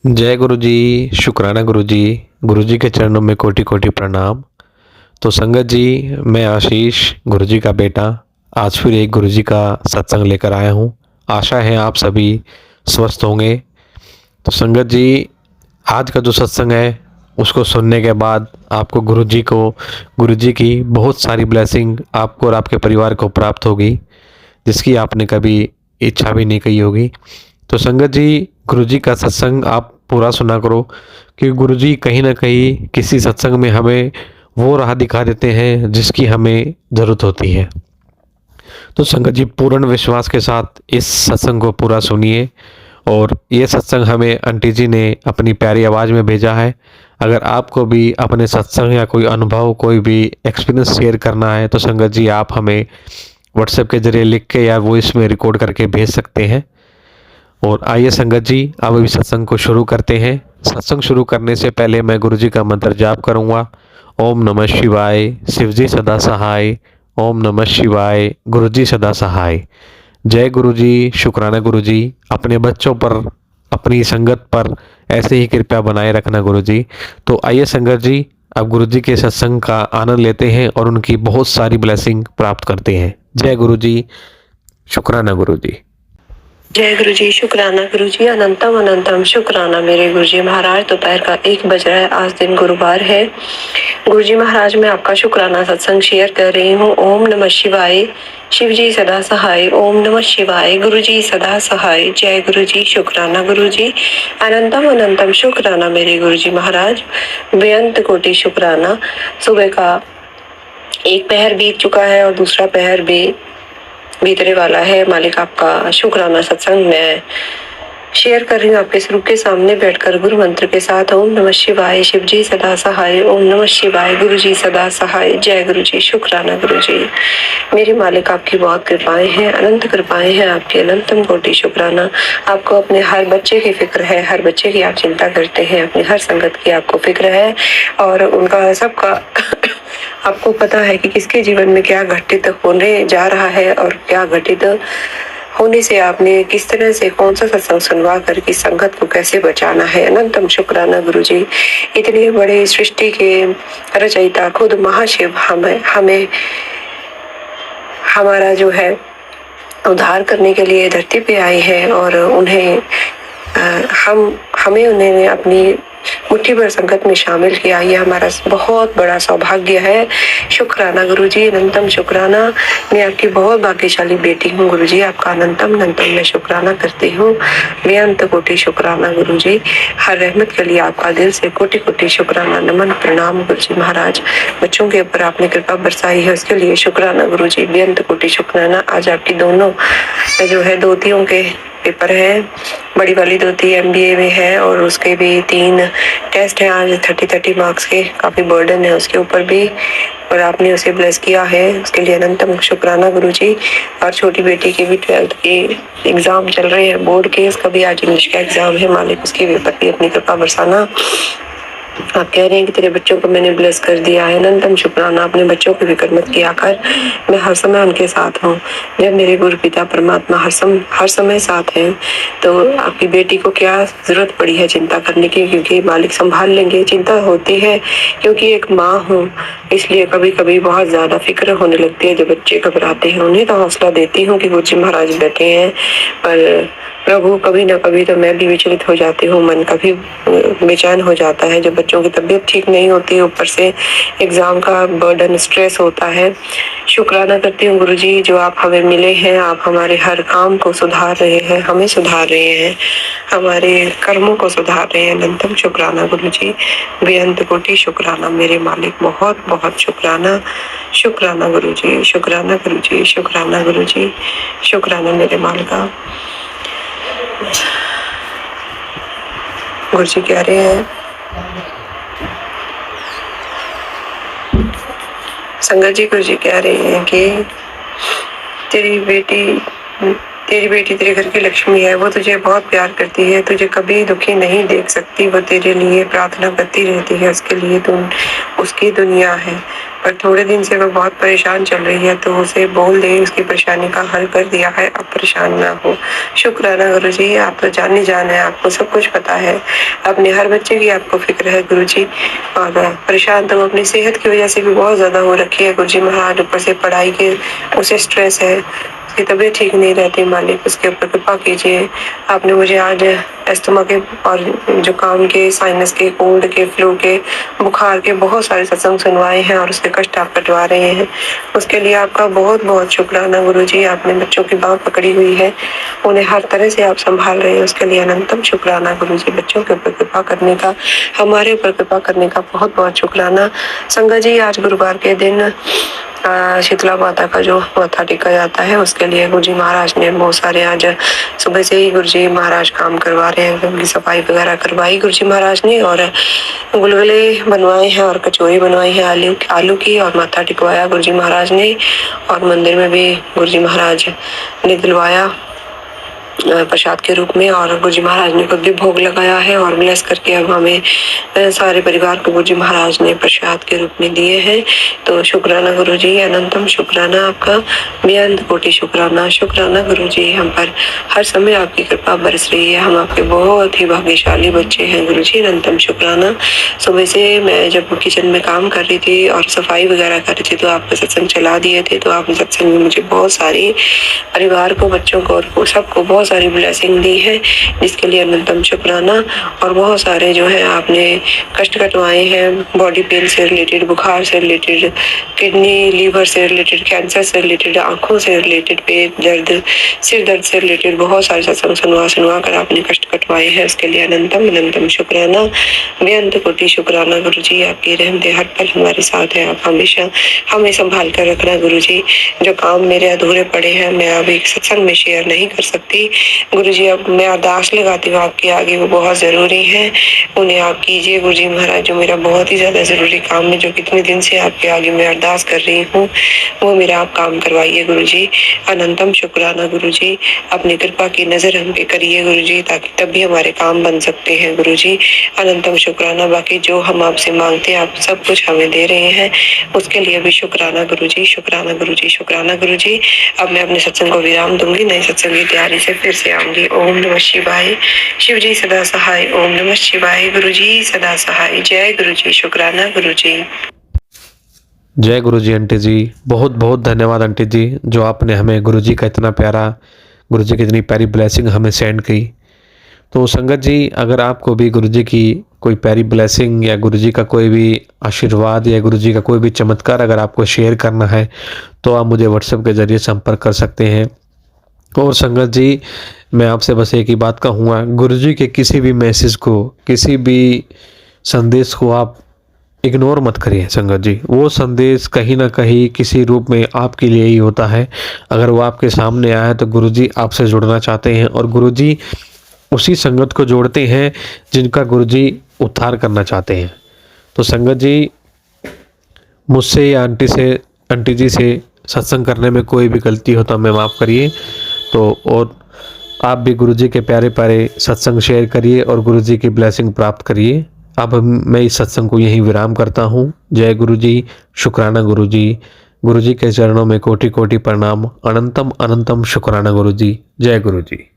जय गुरु जी, शुक्राना गुरु जी के चरणों में कोटि कोटि प्रणाम। तो संगत जी, मैं आशीष गुरु जी का बेटा आज फिर एक गुरु जी का सत्संग लेकर आया हूँ। आशा है आप सभी स्वस्थ होंगे। तो संगत जी, आज का जो सत्संग है उसको सुनने के बाद आपको गुरु जी की बहुत सारी ब्लेसिंग आपको और आपके परिवार को प्राप्त होगी, जिसकी आपने कभी इच्छा भी नहीं की होगी। तो संगत जी, गुरु जी का सत्संग आप पूरा सुना करो, कि गुरु जी कहीं ना कहीं किसी सत्संग में हमें वो राह दिखा देते हैं जिसकी हमें ज़रूरत होती है। तो संगत जी, पूर्ण विश्वास के साथ इस सत्संग को पूरा सुनिए। और ये सत्संग हमें आंटी जी ने अपनी प्यारी आवाज़ में भेजा है। अगर आपको भी अपने सत्संग या कोई अनुभव, कोई भी एक्सपीरियंस शेयर करना है तो संगत जी आप हमें व्हाट्सएप के ज़रिए लिख के या वॉइस में रिकॉर्ड करके भेज सकते हैं। और आइए संगत जी, अब अभी सत्संग को शुरू करते हैं। सत्संग शुरू करने से पहले मैं गुरु जी का मंत्र जाप करूंगा। ओम नमः शिवाय, शिव जी सदा सहाय। ओम नमः शिवाय, गुरु जी सदा सहाय। जय गुरु जी, शुक्राना गुरु जी। अपने बच्चों पर, अपनी संगत पर ऐसे ही कृपया बनाए रखना गुरु जी। तो आइए संगत जी, अब गुरु जी के सत्संग का आनंद लेते हैं और उनकी बहुत सारी ब्लेसिंग प्राप्त करते हैं। जय गुरु जी, शुक्राना गुरु जी। जय गुरु जी, शुक्राना गुरु जी, अनंतम अनंतम शुक्राना मेरे गुरु जी महाराज। दोपहर का 1 बज रहा है, आज दिन गुरुवार है। गुरु जी महाराज, मैं आपका शुक्राना सत्संग शेयर कर रही हूँ। ओम नमः शिवाय, शिव जी सदा सहाय। ओम नमः शिवाय, गुरु जी सदा सहाय। जय गुरु जी, शुक्राना गुरु जी, अनंतम अनंतम शुक्राना मेरे गुरु जी महाराज। बेअंत कोटि शुक्राना। सुबह का एक पहर बीत चुका है और दूसरा पहर भी बीतने वाला है। मालिक आपका शुक्राना सत्संग मैं शेयर कर रही हूँ आपके स्वरूप के सामने बैठकर गुरु मंत्र के साथ। ओम नमः शिवाय, शिव जी सदा सहाय। ओम नमः शिवाय, गुरु जी सदा सहाय। जय गुरु जी, शुक्राना गुरु जी। मेरे मालिक आपकी बहुत कृपाएं हैं, अनंत कृपाएं हैं आपकी, अनंतम कोटि शुक्राना। आपको अपने हर बच्चे की फिक्र है, हर बच्चे की आप चिंता करते हैं, अपनी हर संगत की आपको फिक्र है और उनका सबका आपको पता है कि किसके जीवन में क्या घटित होने जा रहा है और क्या घटित होने से आपने किस तरह से कौन सा सत्संग सुनवा कर की संगत को कैसे बचाना है। अनंतम शुक्राना गुरु जी। इतने बड़े सृष्टि के रचयिता खुद महाशिव हमें हमारा जो है उद्धार करने के लिए धरती पे आए हैं और उन्हें हमें उन्होंने अपनी मुट्ठी भर संगत में शामिल किया। ये हमारा बहुत बड़ा सौभाग्य है। शुक्राना गुरु जी, अनंतम शुक्राना। मैं आपकी बहुत भाग्यशाली बेटी हूँ गुरु जी, आपका अनंतम अनंतम मैं शुक्राना करती हूँ। बेअंत कोटि शुक्राना गुरु जी। हर रहमत के लिए आपका दिल से कोटि कोटि शुक्राना, नमन प्रणाम गुरु जी महाराज। बच्चों के ऊपर आपने कृपा बरसाई है उसके लिए शुक्राना गुरु जी, बेअंत कोटि शुक्राना। आज आपकी दोनों जो है दोतियों के पेपर है, बड़ी वाली दोती MBA में है और उसके भी 3 टेस्ट हैं आज, 30 मार्क्स के। काफी बर्डन है उसके ऊपर भी और आपने उसे ब्लेस किया है, उसके लिए अनंतम शुक्राना गुरु जी। और छोटी बेटी के भी 12th के एग्जाम चल रहे हैं बोर्ड के, उसका भी आज इंग्लिश का एग्जाम है। मालिक उसके पेपर भी अपनी कृपा बरसाना। आप कह रहे हैं कि तेरे बच्चों को मैंने ब्लेस कर दिया है, अनंतम शुक्राना। अपने बच्चों की फिक्र मत किया कर, मैं हर समय उनके साथ हूँ। जब मेरे गुरु पिता परमात्मा हर समय साथ हैं तो आपकी बेटी को क्या जरूरत पड़ी है चिंता करने की, क्योंकि मालिक संभाल लेंगे। चिंता होती है क्योंकि एक माँ हूँ, इसलिए कभी कभी बहुत ज्यादा फिक्र होने लगती है। जब बच्चे घबराते हैं उन्हें तो हौसला देती हूँ कि गुरु जी महाराज बैठे हैं, पर प्रभु कभी ना कभी तो मैं भी विचलित हो जाती हूँ, मन कभी बेचैन हो जाता है। जब बच्चों की तबीयत ठीक नहीं होती, ऊपर से एग्जाम का बर्डन, स्ट्रेस होता है। शुक्राना करती हूँ गुरु जी, जो आप हमें मिले हैं, आप हमारे हर काम को सुधार रहे हैं, हमें सुधार रहे हैं, हमारे कर्मों को सुधार रहे हैं। अनंतम शुक्राना गुरु जी, बेअंत कोटि शुक्राना मेरे मालिक, बहुत बहुत शुक्राना। शुक्राना गुरु जी, शुक्राना गुरु जी, शुक्राना गुरु जी, शुक्राना मेरे मालिका। गुरु जी कह रहे हैं, संगत जी गुरु जी कह रहे हैं कि तेरी तेरी बेटी तेरे घर की लक्ष्मी है, वो तुझे बहुत प्यार करती है, तुझे कभी दुखी नहीं देख सकती, वो तेरे लिए प्रार्थना करती रहती है, उसके लिए तू उसकी दुनिया है। पर थोड़े दिन से वो बहुत परेशान चल रही है, तो उसे बोल दे, उसकी परेशानी का हल कर दिया है, अब परेशान ना हो। शुक्राना गुरुजी, आप तो जान ही जान है, आपको सब कुछ पता है, अपने हर बच्चे की आपको फिक्र है गुरुजी। और परेशान तो अपनी सेहत की वजह से भी बहुत ज्यादा हो रखी है गुरुजी महाराज, ऊपर से पढ़ाई के उसे स्ट्रेस है, उसकी तबीयत ठीक नहीं रहती, मालिक उसके ऊपर कृपा कीजिए। आपने मुझे आज अस्थमा के और जुकाम के, साइनस के, कोल्ड के, फ्लू के, बुखार के बहुत सारे सत्संग सुनवाए हैं और उसके कष्ट आप कटवा रहे हैं, उसके लिए आपका बहुत बहुत शुक्राना गुरुजी। आपने बच्चों की बाँह पकड़ी हुई है, उन्हें हर तरह से आप संभाल रहे हैं, उसके लिए अनंतम शुक्राना गुरुजी। बच्चों के ऊपर कृपा करने का, हमारे ऊपर कृपा करने का बहुत बहुत शुक्राना। संगत जी, आज गुरुवार के दिन शीतला माता का जो माथा टेका जाता है, उसके लिए गुरुजी महाराज ने बहुत सारे, आज सुबह से ही गुरुजी महाराज काम करवा रहे हैं, उनकी सफाई वगैरह करवाई गुरुजी महाराज ने, और गुलगुले बनवाए हैं और कचौरी बनवाई है आलू की, और माथा टिकवाया गुरुजी महाराज ने, और मंदिर में भी गुरुजी महाराज ने दिलवाया प्रसाद के रूप में, और गुरुजी महाराज ने खुद भी भोग लगाया है, और ब्लेस करके अब हमें सारे परिवार को गुरुजी महाराज ने प्रसाद के रूप में दिए हैं। तो शुक्राना गुरुजी, अनंतम शुक्राना आपका, बेअंत कोटि शुक्राना। शुक्राना गुरुजी, हम पर हर समय आपकी कृपा बरस रही है, हम आपके बहुत ही भाग्यशाली बच्चे हैं गुरुजी, अनंतम शुक्राना। सुबह से मैं जब किचन में काम कर रही थी और सफाई वगैरह कर रही थी, तो आपने सत्संग चला दिए थे, तो आपने सत्संग में मुझे बहुत सारी परिवार को, बच्चों को और सबको बहुत सारी ब्लेसिंग दी है, जिसके लिए अनंतम शुक्राना। और बहुत सारे जो है आपने कष्ट कटवाए हैं, बॉडी पेन से रिलेटेड, बुखार से रिलेटेड, किडनी लीवर से रिलेटेड, कैंसर से रिलेटेड, आंखों से रिलेटेड, पेट दर्द, सिर दर्द से रिलेटेड बहुत सारे सत्संग सुनवा कर आपने कष्ट कटवाए हैं, उसके लिए अनंतम अनंतम शुक्राना, बेअंत कोटि शुक्राना गुरुजी। आपकी रहमत हर पल हमारे साथ है, आप हमेशा हमें संभाल कर रखना गुरुजी। जो काम मेरे अधूरे पड़े हैं, मैं अभी सत्संग में शेयर नहीं कर सकती गुरुजी, अब मैं अरदास लगाती हूँ आपके आगे, वो बहुत ज़रूरी है, उन्हें आप कीजिए गुरुजी महाराज। जो मेरा बहुत ही ज़्यादा ज़रूरी काम है, जो कितने दिन से आपके आगे मैं अरदास कर रही हूँ, वो मेरा आप काम करवाइए गुरुजी, अनंतम शुक्राना गुरुजी। अपनी कृपा की नज़र हम पे करिए गुरुजी, ताकि तब भी हमारे काम बन सकते हैं गुरुजी, अनंतम शुक्राना। बाकी जो हम आपसे मांगते हैं, आप सब कुछ हमें दे रहे हैं, उसके लिए भी शुक्राना गुरुजी, शुक्राना गुरुजी, शुक्राना गुरुजी। अब मैं अपने सत्संग को विराम दूंगी, नई सत्संग की तैयारी से फिर से आऊंगी। ओम नमः शिवाय, शिव जी सदा सहाय। ओम नमः शिवाय, गुरु जी सदा सहाय। जय गुरु जी, शुक्राना गुरु जी। जय गुरु जी। आंटी जी, बहुत बहुत धन्यवाद आंटी जी, जो आपने हमें गुरु जी का इतना प्यारा, गुरु जी की इतनी प्यारी ब्लेसिंग हमें सेंड की। तो संगत जी, अगर आपको भी गुरु जी की कोई प्यारी ब्लेसिंग या गुरु जी का कोई भी आशीर्वाद या गुरु जी का कोई भी चमत्कार अगर आपको शेयर करना है, तो आप मुझे व्हाट्सएप के ज़रिए संपर्क कर सकते हैं। और संगत जी, मैं आपसे बस एक ही बात कहूँगा, गुरु जी के किसी भी मैसेज को, किसी भी संदेश को आप इग्नोर मत करिए संगत जी। वो संदेश कहीं ना कहीं किसी रूप में आपके लिए ही होता है। अगर वो आपके सामने आया है, तो गुरु जी आपसे जुड़ना चाहते हैं, और गुरु जी उसी संगत को जोड़ते हैं जिनका गुरु जी उद्धार करना चाहते हैं। तो संगत जी, मुझसे या आंटी जी से सत्संग करने में कोई भी गलती हो तो हमें माफ़ करिए। तो और आप भी गुरु जी के प्यारे प्यारे सत्संग शेयर करिए और गुरु जी की ब्लेसिंग प्राप्त करिए। अब मैं इस सत्संग को यहीं विराम करता हूँ। जय गुरु जी, शुक्राना गुरु जी। गुरु जी के चरणों में कोटि कोटि प्रणाम। अनंतम अनंतम शुक्राना गुरु जी। जय गुरु जी।